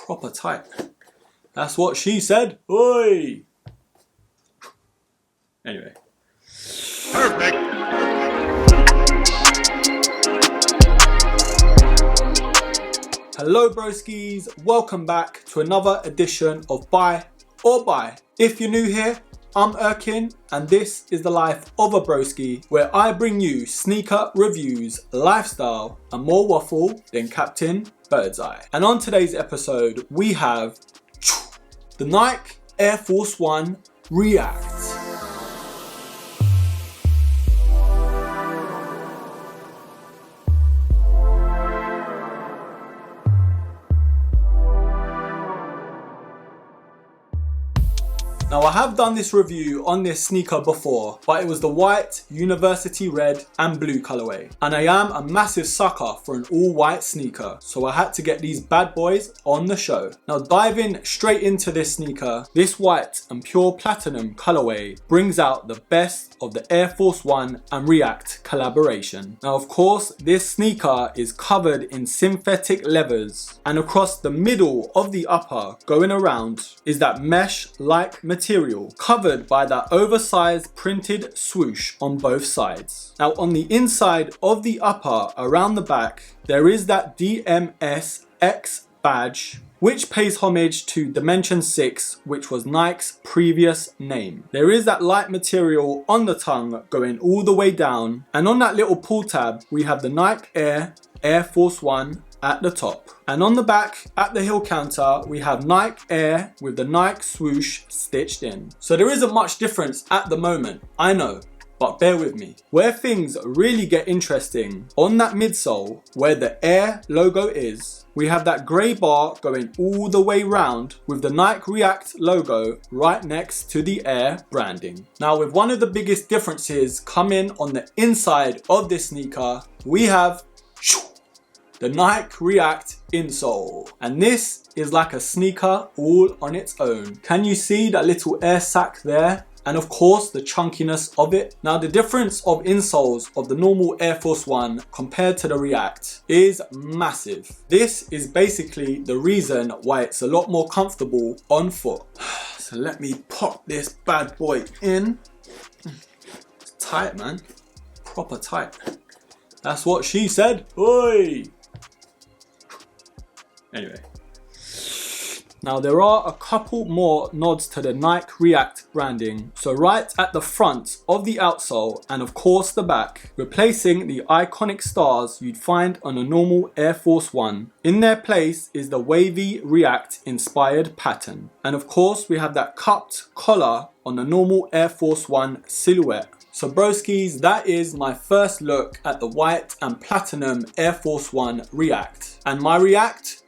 Proper tight. That's what she said. Oi! Anyway. Perfect. Hello broskies, welcome back to another edition of Buy or Buy. If you're new here, I'm Erkin and this is the life of a broski where I bring you sneaker reviews, lifestyle and more waffle than Captain Birdseye. And on today's episode we have the Nike Air Force 1 React. Now I have done this review on this sneaker before, but it was the white, university red and blue colorway. And I am a massive sucker for an all white sneaker, so I had to get these bad boys on the show. Now diving straight into this sneaker, this white and pure platinum colorway brings out the best of the Air Force 1 and React collaboration. Now of course, this sneaker is covered in synthetic leathers, and across the middle of the upper going around is that mesh-like material covered by that oversized printed swoosh on both sides. Now on the inside of the upper around the back there is that DMS X badge which pays homage to Dimension 6, which was Nike's previous name. There is that light material on the tongue going all the way down, and on that little pull tab we have the Nike Air Force 1 at the top. And on the back, at the heel counter, we have Nike Air with the Nike swoosh stitched in. So there isn't much difference at the moment, I know, but bear with me. Where things really get interesting, on that midsole, where the Air logo is, we have that grey bar going all the way round with the Nike React logo right next to the Air branding. Now with one of the biggest differences coming on the inside of this sneaker, we have the Nike React Insole. And this is like a sneaker all on its own. Can you see that little air sac there? And of course the chunkiness of it. Now the difference of insoles of the normal Air Force 1 compared to the React is massive. This is basically the reason why it's a lot more comfortable on foot. So let me pop this bad boy in. It's tight, man. Proper tight. That's what she said. Oi! Anyway, now there are a couple more nods to the Nike React branding. So right at the front of the outsole and of course the back, replacing the iconic stars you'd find on a normal Air Force 1. In their place is the wavy React inspired pattern. And of course we have that cupped collar on the normal Air Force 1 silhouette. So broskies, that is my first look at the white and platinum Air Force 1 React. And my reaction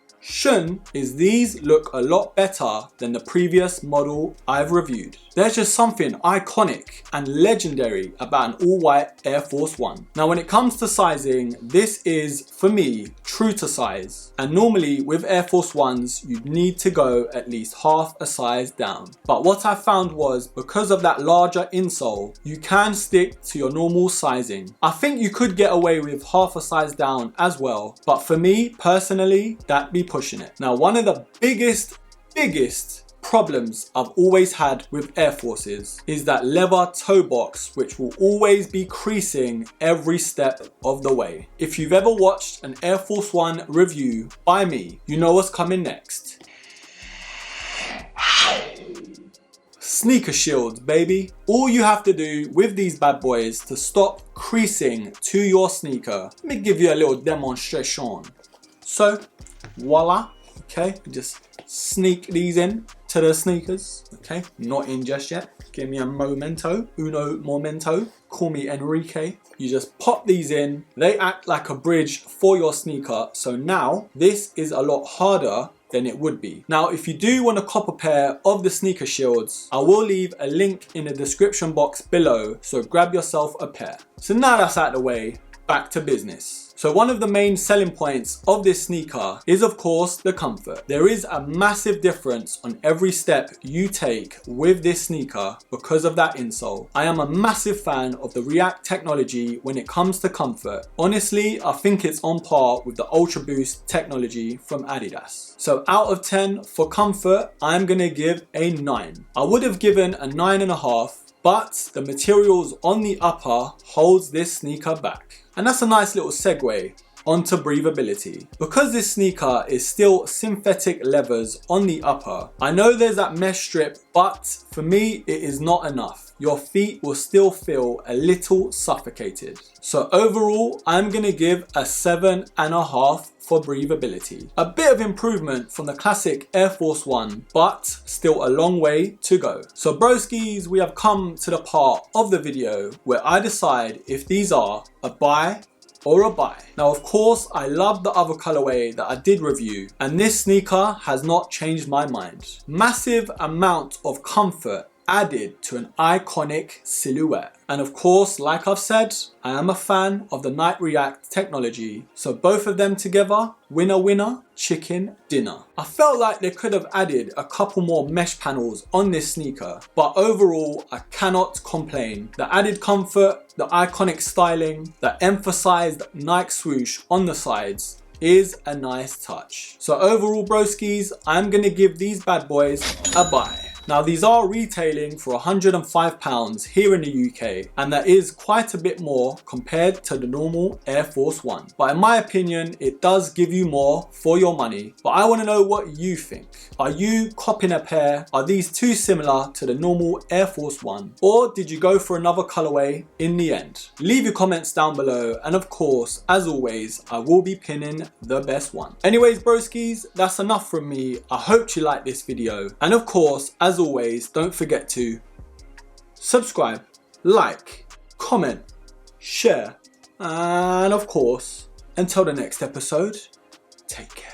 is these look a lot better than the previous model I've reviewed. There's just something iconic and legendary about an all-white Air Force 1. Now when it comes to sizing, this is, for me, true to size. And normally with Air Force 1s, you'd need to go at least half a size down. But what I found was, because of that larger insole, you can stick to your normal sizing. I think you could get away with half a size down as well. But for me, personally, that'd be pushing it. Now one of the biggest problems I've always had with Air Forces is that leather toe box, which will always be creasing every step of the way. If you've ever watched an Air Force 1 review by me, you know what's coming next. Sneaker shields, baby. All you have to do with these bad boys to stop creasing to your sneaker. Let me give you a little demonstration. So, voila, okay, just sneak these in to the sneakers, okay, not in just yet. Give me a uno momento, call me Enrique. You just pop these in, they act like a bridge for your sneaker, so now this is a lot harder than it would be. Now if you do want to cop a pair of the sneaker shields, I will leave a link in the description box below, so grab yourself a pair. So now that's out of the way, back to business. So one of the main selling points of this sneaker is of course the comfort. There is a massive difference on every step you take with this sneaker because of that insole. I am a massive fan of the React technology when it comes to comfort. Honestly, I think it's on par with the Ultra Boost technology from Adidas. So out of 10 for comfort, I'm gonna give a 9. I would have given a 9.5, but the materials on the upper holds this sneaker back. And that's a nice little segue onto breathability. Because this sneaker is still synthetic leathers on the upper, I know there's that mesh strip, but for me it is not enough. Your feet will still feel a little suffocated. So overall, I'm gonna give a 7.5 for breathability. A bit of improvement from the classic Air Force 1, but still a long way to go. So broskis, we have come to the part of the video where I decide if these are a buy or a buy. Now of course I love the other colorway that I did review, and this sneaker has not changed my mind. Massive amount of comfort added to an iconic silhouette. And of course, like I've said, I am a fan of the Nike React technology, so both of them together, winner winner, chicken dinner. I felt like they could have added a couple more mesh panels on this sneaker, but overall I cannot complain. The added comfort, the iconic styling, the emphasized Nike swoosh on the sides is a nice touch. So overall broskis, I'm gonna give these bad boys a buy. Now these are retailing for £105 here in the UK, and that is quite a bit more compared to the normal Air Force 1. But in my opinion, it does give you more for your money. But I want to know what you think. Are you copping a pair? Are these too similar to the normal Air Force 1? Or did you go for another colorway in the end? Leave your comments down below, and of course, as always, I will be pinning the best one. Anyways broskis, that's enough from me. I hope you liked this video, and of course, as always, don't forget to subscribe, like, comment, share, and of course, until the next episode, take care.